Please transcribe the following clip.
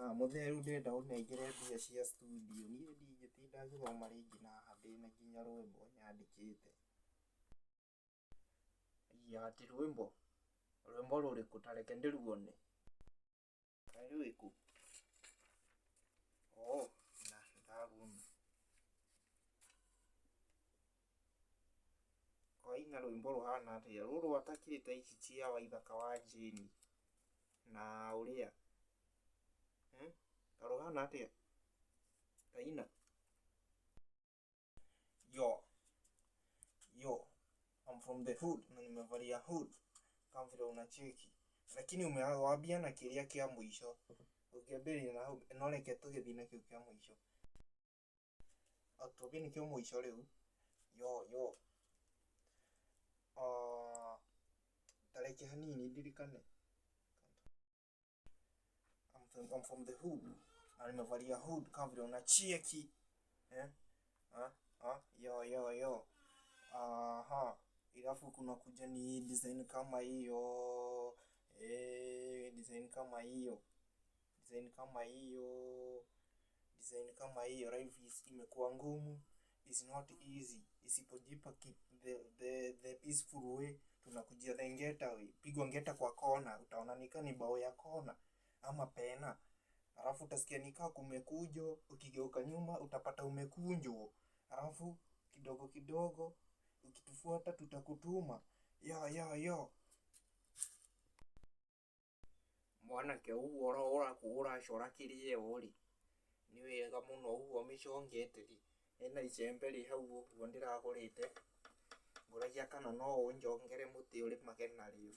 Mũthee rĩu ndĩrenda ũnengere mbia cia studio, niĩ ndingĩtinda ngĩthoma rĩngĩ na haha ndĩna nginya rwĩmbo nyandĩkĩte. Ati rwĩmbo rũrĩkũ? Ta reke ndĩruone. Kaĩ rwĩ kũ? Na nĩndaruona. Koina rwĩmbo rũhana atĩa? Rũrũ atakĩrĩ ta ici cia Waithaka wa Jane na ũrĩa ta rũhana atĩa? Kaina yo I'm from the hood na nimevalia hood kama vile unacheki, lakini umewambia na kĩrĩa kĩa mũico. Ũngĩambĩrĩria na hau no reke tũgĩthiĩ na kĩu kĩa mũico. Tũthiĩ nĩkĩo mũico rĩu. Yo ta reke hanini ndirikane. I'm from the hood na nimevalia hood kama vile unacheki. Yo. Ilafu kuna kuja ni design kama hiyo. Design kama hiyo. Life imekuwa ngumu. It's not easy. Isipojipa the peaceful way. Tunakujia the ngeta way. Pigwa ngeta kwa kona. Utaona nika ni bao ya kona ama pena. Alafu utasikia nika kumekujo. Ukigeuka nyuma utapata umekunjwo. Alafu kidogo ukitufuata tutakutuma. Yo mwanake ũguo ũracora kĩrĩa ũrĩ nĩ wega mũno ũguo mĩcongete rĩ. Hena icembe rĩ hau ũguo ndĩragũrĩte. Ngũragia kana no ũnjongere mũtĩ ũrĩmage narĩo.